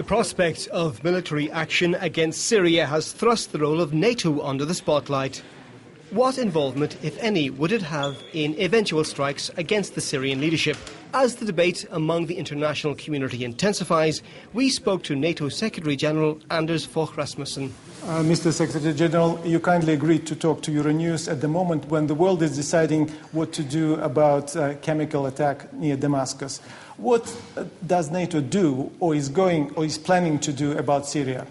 prospect of military action against Syria has thrust the role of NATO under the spotlight. What involvement, if any, would it have in eventual strikes against the Syrian leadership? As the debate among the international community intensifies, we spoke to NATO Secretary-General Anders Fogh Rasmussen. Mr. Secretary-General, you kindly agreed to talk to Euronews at the moment when the world is deciding what to do about a chemical attack near Damascus. What does NATO do or is planning to do about Syria?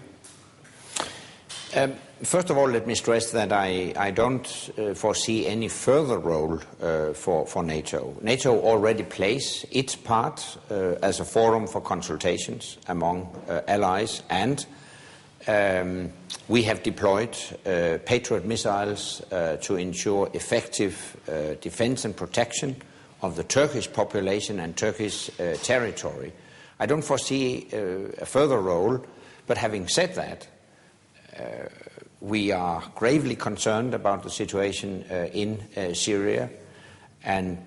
First of all, let me stress that I don't foresee any further role for NATO. NATO already plays its part as a forum for consultations among allies, and we have deployed Patriot missiles to ensure effective defense and protection of the Turkish population and Turkish territory. I don't foresee a further role, but having said that, we are gravely concerned about the situation in Syria, and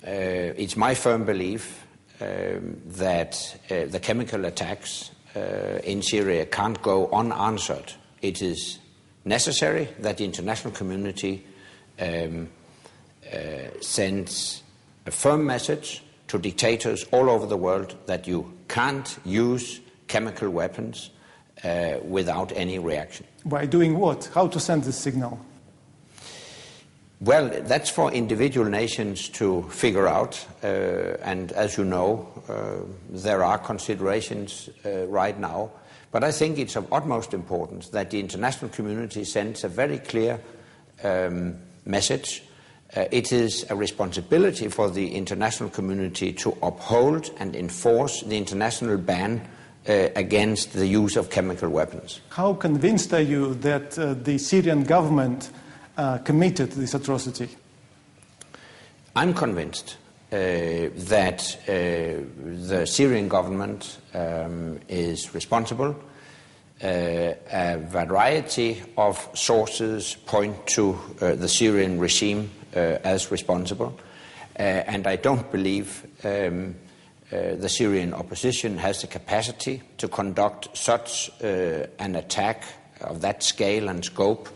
it's my firm belief that the chemical attacks in Syria can't go unanswered. It is necessary that the international community sends a firm message to dictators all over the world that you can't use chemical weapons without any reaction. By doing what? How to send this signal? Well, that's for individual nations to figure out, and as you know, there are considerations right now, but I think it's of utmost importance that the international community sends a very clear message. It is a responsibility for the international community to uphold and enforce the international ban against the use of chemical weapons. How convinced are you that the Syrian government committed this atrocity? I'm convinced that the Syrian government is responsible. A variety of sources point to the Syrian regime as responsible, and I don't believe the Syrian opposition has the capacity to conduct such an attack of that scale and scope.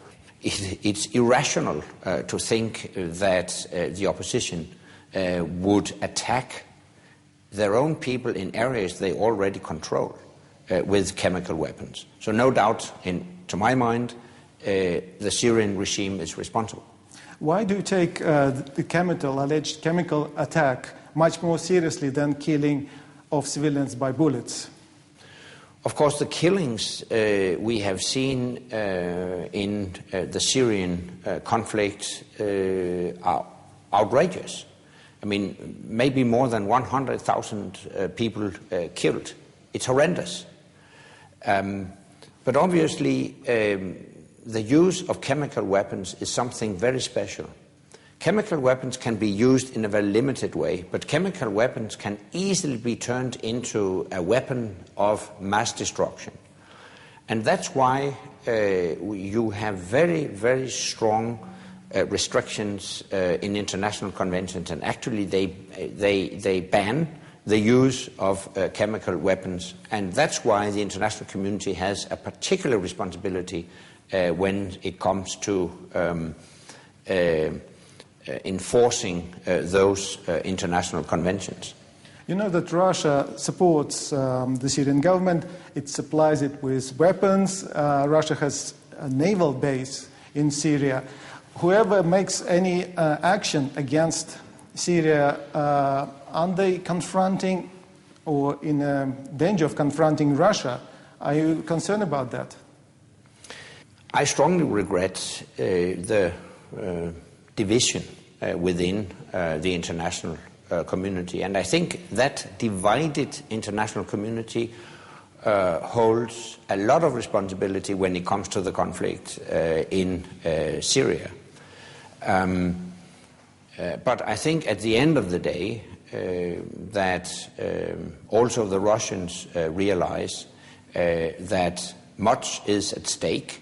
It's irrational to think that the opposition would attack their own people in areas they already control with chemical weapons. So no doubt, to my mind, the Syrian regime is responsible. Why do you take the alleged chemical attack much more seriously than killing of civilians by bullets? Of course, the killings we have seen in the Syrian conflict are outrageous. I mean, maybe more than 100,000 people killed. It's horrendous. But obviously, the use of chemical weapons is something very special. Chemical weapons can be used in a very limited way, but chemical weapons can easily be turned into a weapon of mass destruction. And that's why you have very, very strong restrictions in international conventions, and actually they ban the use of chemical weapons. And that's why the international community has a particular responsibility when it comes to enforcing those international conventions. You know that Russia supports the Syrian government. It supplies it with weapons. Russia has a naval base in Syria. Whoever makes any action against Syria, aren't they confronting or in danger of confronting Russia? Are you concerned about that? I strongly regret the division within the international community, and I think that divided international community holds a lot of responsibility when it comes to the conflict in Syria. But I think at the end of the day that also the Russians realize that much is at stake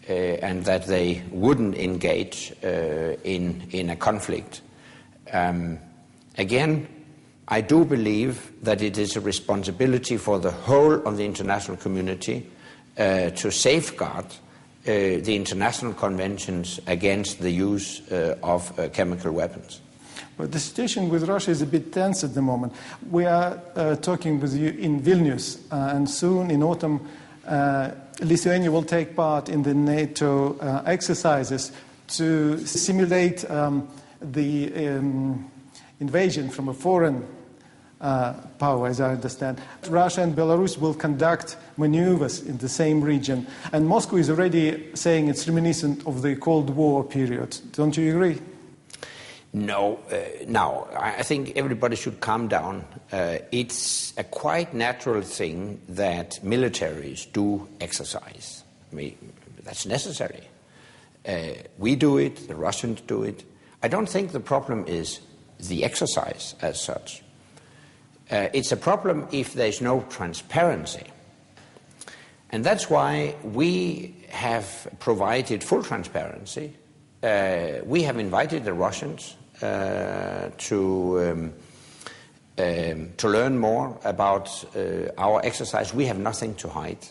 and that they wouldn't engage in a conflict. Again, I do believe that it is a responsibility for the whole of the international community to safeguard the international conventions against the use of chemical weapons. But the situation with Russia is a bit tense at the moment. We are talking with you in Vilnius, and soon in autumn, Lithuania will take part in the NATO exercises to simulate the invasion from a foreign power, as I understand. Russia and Belarus will conduct maneuvers in the same region, and Moscow is already saying it's reminiscent of the Cold War period. Don't you agree? No, I think everybody should calm down. It's a quite natural thing that militaries do exercise. I mean, that's necessary. We do it, the Russians do it. I don't think the problem is the exercise as such. It's a problem if there's no transparency. And that's why we have provided full transparency. We have invited the Russians to learn more about our exercise. We have nothing to hide.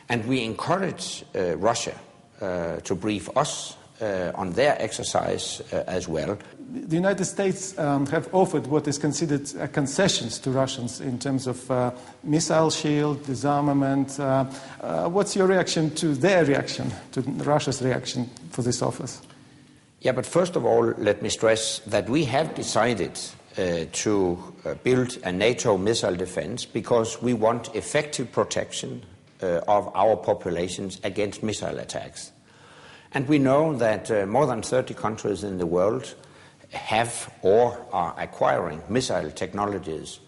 And we encourage Russia to brief us on their exercise as well. The United States have offered what is considered concessions to Russians in terms of missile shield, disarmament. What's your reaction to their reaction, to Russia's reaction for this offers? Yeah, but first of all, let me stress that we have decided to build a NATO missile defense because we want effective protection of our populations against missile attacks. And we know that more than 30 countries in the world have or are acquiring missile technologies.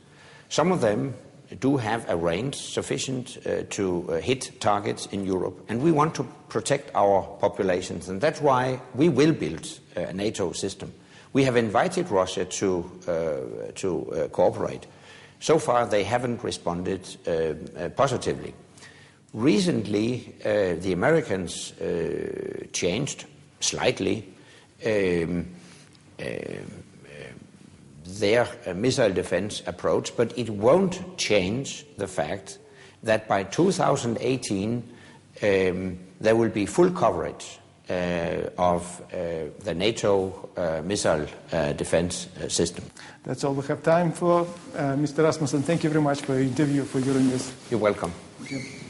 Some of them do have a range sufficient to hit targets in Europe, and we want to protect our populations, and that's why we will build a NATO system. We have invited Russia to cooperate. So far, they haven't responded positively. Recently, the Americans changed slightly their missile defense approach, but it won't change the fact that by 2018 there will be full coverage of the NATO missile defense system. That's all we have time for. Mr. Rasmussen, thank you very much for your interview for Euronews. You're welcome. Thank you.